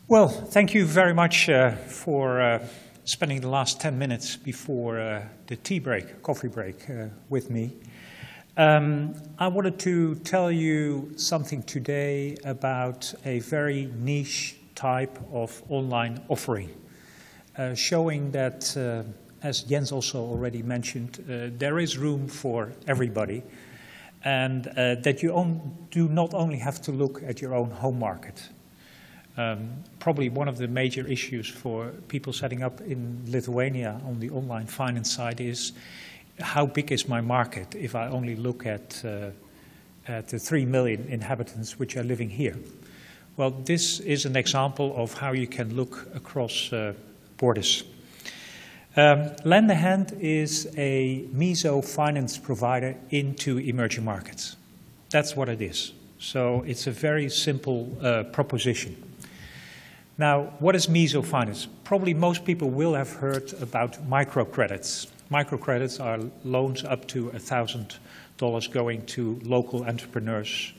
Well, thank you very much for spending the last 10 minutes before the tea break, coffee break with me. I wanted to tell you something today about a very niche type of online offering, showing that, as Jens also already mentioned, there is room for everybody, and that you do not only have to look at your own home market. Probably one of the major issues for people setting up in Lithuania on the online finance side is, how big is my market if I only look at the 3 million inhabitants which are living here? Well, this is an example of how you can look across borders. Lendahand is a meso finance provider into emerging markets. That's what it is. So it's a very simple proposition. Now, what is meso finance? Probably most people will have heard about microcredits. Microcredits are loans up to $1,000 going to local entrepreneurs.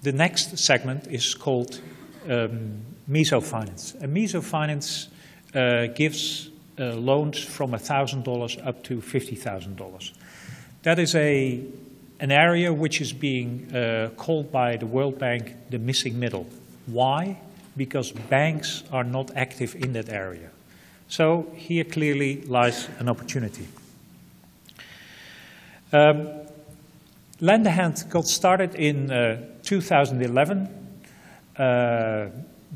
The next segment is called meso finance. And meso finance gives loans from $1,000 up to $50,000. That is an area which is being called by the World Bank the missing middle. Why? Because banks are not active in that area. So here clearly lies an opportunity. Lendahand got started in 2011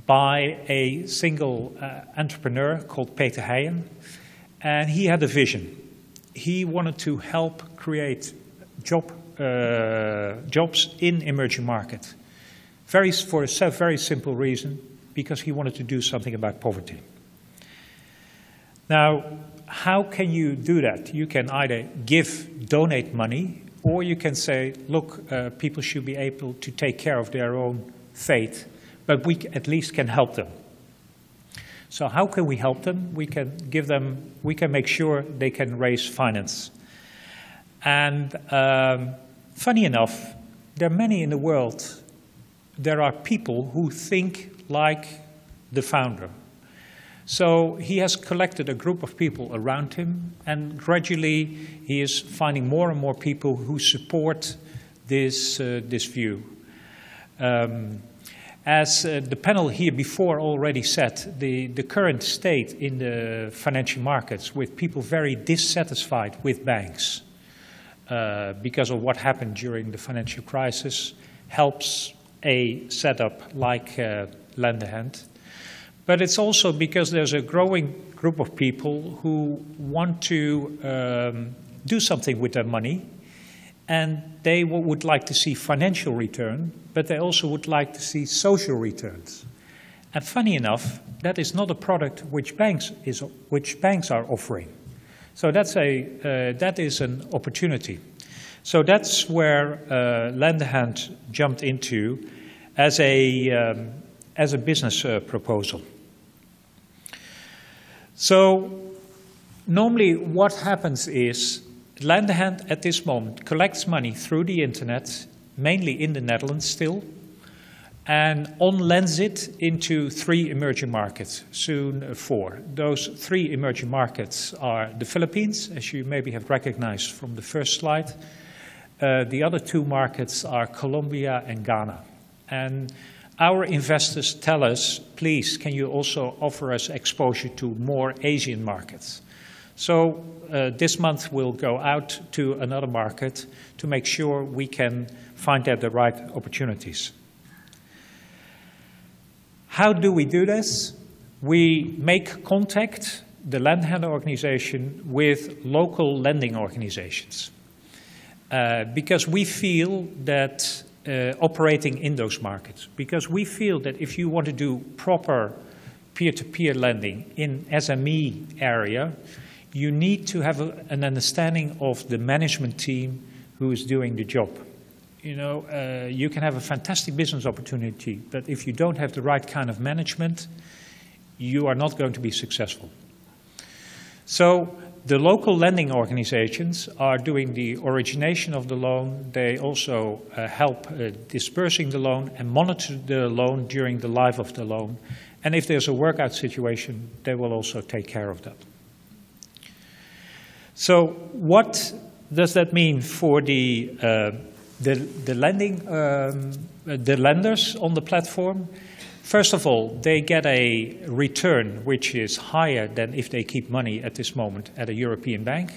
by a single entrepreneur called Peter Heijen, and he had a vision. He wanted to help create jobs in emerging markets. For a very simple reason, because he wanted to do something about poverty. Now, how can you do that? You can either donate money, or you can say, look, people should be able to take care of their own fate, but we at least can help them. So how can we help them? We can make sure they can raise finance. And funny enough, there are many in the world. There are people who think like the founder. So he has collected a group of people around him, and gradually he is finding more and more people who support this view. As the panel here before already said, the current state in the financial markets, with people very dissatisfied with banks because of what happened during the financial crisis, helps a setup like Lendahand. But it's also because there's a growing group of people who want to do something with their money, and they would like to see financial return, but they also would like to see social returns. And funny enough, that is not a product which banks are offering. So that is an opportunity. So that's where Lendahand jumped into as a business proposal. So normally what happens is Lendahand at this moment collects money through the internet, mainly in the Netherlands still, and on-lends it into 3 emerging markets, soon 4. Those 3 emerging markets are the Philippines, as you maybe have recognized from the first slide. The other 2 markets are Colombia and Ghana. And our investors tell us, please, can you also offer us exposure to more Asian markets? So this month we'll go out to another market to make sure we can find out the right opportunities. How do we do this? We make contact, the Lendahand organization, with local lending organizations. Because we feel that operating in those markets, because we feel that if you want to do proper peer-to-peer lending in SME area, you need to have an understanding of the management team who is doing the job. You know, you can have a fantastic business opportunity, but if you don't have the right kind of management, you are not going to be successful. So The local lending organizations are doing the origination of the loan. They also help dispersing the loan and monitor the loan during the life of the loan. And if there's a workout situation, they will also take care of that. So what does that mean for the lenders on the platform? First of all, they get a return which is higher than if they keep money at this moment at a European bank.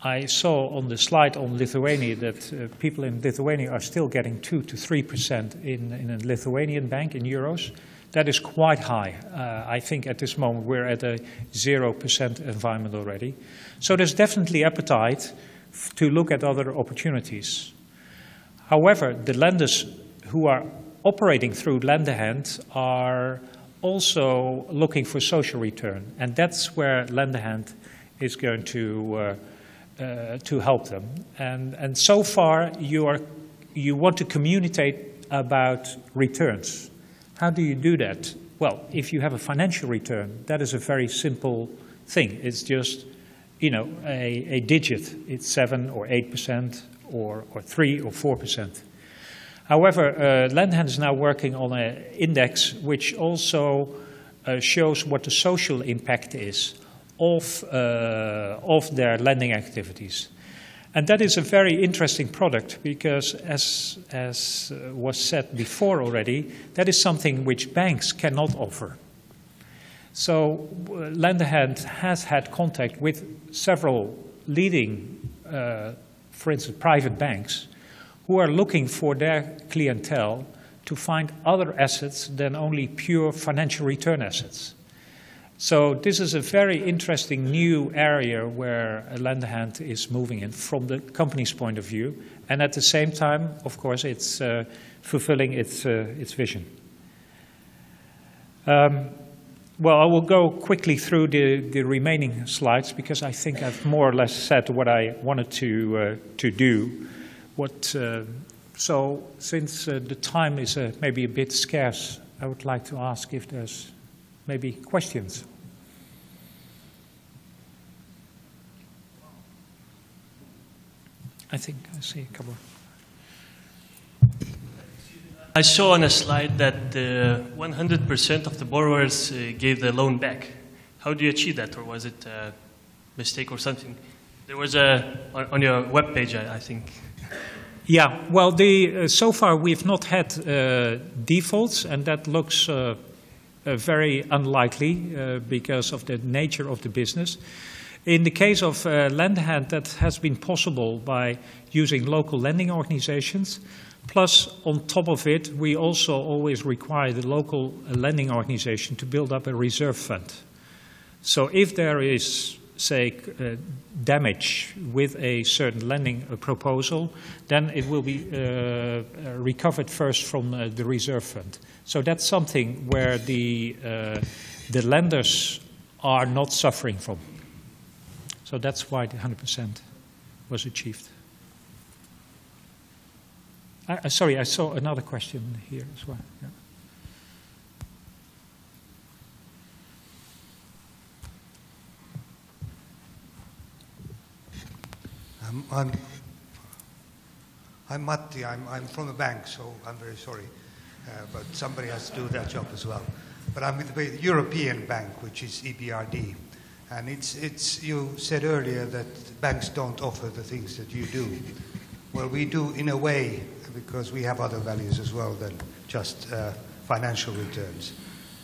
I saw on the slide on Lithuania that people in Lithuania are still getting 2 to 3% in a Lithuanian bank in euros. That is quite high. I think at this moment we're at a 0% environment already. So there's definitely appetite to look at other opportunities. However, the lenders who are operating through Lendahand are also looking for social return, and that's where Lendahand is going to help them. And so far, you want to communicate about returns. How do you do that? Well, if you have a financial return, that is a very simple thing. It's just, a digit. It's 7 or 8% or 3 or 4%. However, Lendahand is now working on an index which also shows what the social impact is of their lending activities. And that is a very interesting product because, as was said before already, that is something which banks cannot offer. So Lendahand has had contact with several leading, for instance, private banks, who are looking for their clientele to find other assets than only pure financial return assets. So this is a very interesting new area where Lendahand is moving in from the company's point of view, and at the same time, of course, it's fulfilling its vision. Well, I will go quickly through the remaining slides because I think I've more or less said what I wanted to do. So since the time is maybe a bit scarce, I would like to ask if there's maybe questions. I think I see a couple. I saw on a slide that 100% of the borrowers gave the loan back. How do you achieve that, or was it a mistake or something? There was on your webpage, I think. Yeah, well, so far we've not had defaults, and that looks very unlikely because of the nature of the business. In the case of Lendahand, that has been possible by using local lending organizations. Plus, on top of it, we also always require the local lending organization to build up a reserve fund. So if there is, say, damage with a certain lending proposal, then it will be recovered first from the reserve fund. So that's something where the lenders are not suffering from. So that's why the 100% was achieved. Sorry, I saw another question here as well. Yeah. I'm Matti. I'm from a bank, so I'm very sorry. But somebody has to do that job as well. But I'm with the European bank, which is EBRD. And you said earlier that banks don't offer the things that you do. Well, we do in a way, because we have other values as well than just financial returns.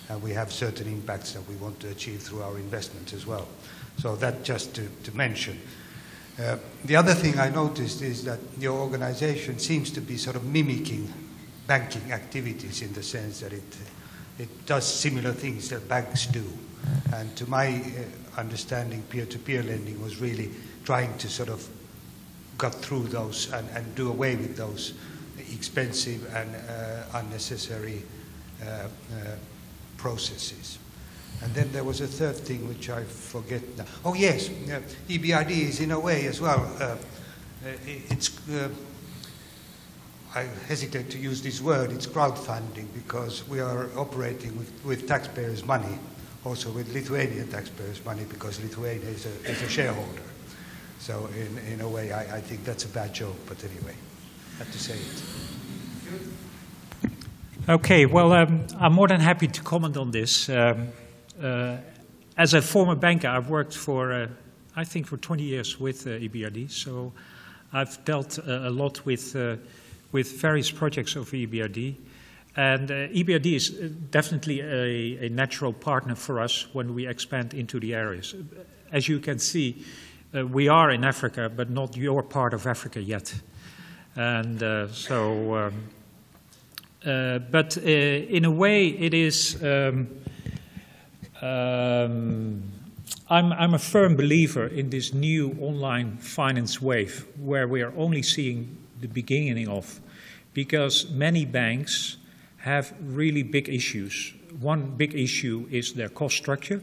And we have certain impacts that we want to achieve through our investments as well. So that just to mention. The other thing I noticed is that your organization seems to be sort of mimicking banking activities in the sense that it does similar things that banks do. And to my understanding, peer-to-peer lending was really trying to sort of got through those and do away with those expensive and unnecessary processes. And then there was a third thing which I forget now. Oh yes, EBRD is in a way as well. I hesitate to use this word, it's crowdfunding, because we are operating with taxpayers' money also with Lithuanian taxpayers' money because Lithuania is a shareholder. So in a way, I think that's a bad joke, but anyway, I have to say it. Okay, well, I'm more than happy to comment on this. As a former banker, I've worked for, I think, for 20 years with EBRD, so I've dealt a lot with various projects of EBRD. And EBRD is definitely a natural partner for us when we expand into the areas. As you can see, we are in Africa, but not your part of Africa yet. And but in a way, it is. I'm a firm believer in this new online finance wave, where we are only seeing the beginning of, because many banks have really big issues. One big issue is their cost structure.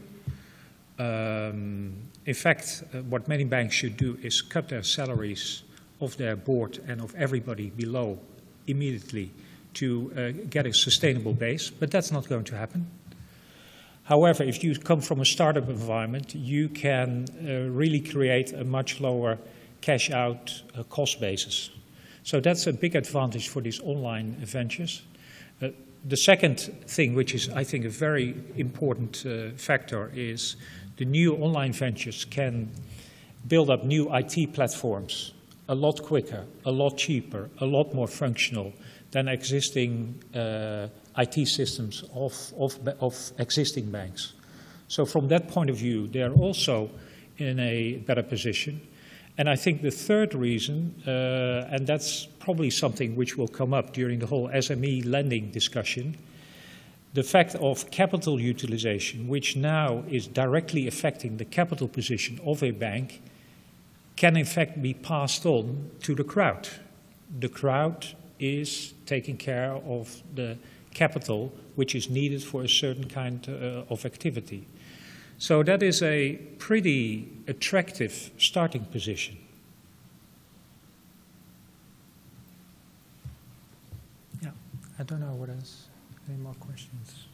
In fact, what many banks should do is cut their salaries of their board and of everybody below immediately to get a sustainable base, but that's not going to happen. However, if you come from a startup environment, you can really create a much lower cash out cost basis. So that's a big advantage for these online ventures. The second thing, which is, I think, a very important factor, is the new online ventures can build up new IT platforms a lot quicker, a lot cheaper, a lot more functional than existing IT systems of existing banks. So from that point of view, they're also in a better position. And I think the third reason, and that's probably something which will come up during the whole SME lending discussion, the fact of capital utilization, which now is directly affecting the capital position of a bank, can in fact be passed on to the crowd. The crowd is taking care of the capital which is needed for a certain kind of activity. So that is a pretty attractive starting position. Yeah, I don't know what else. Any more questions?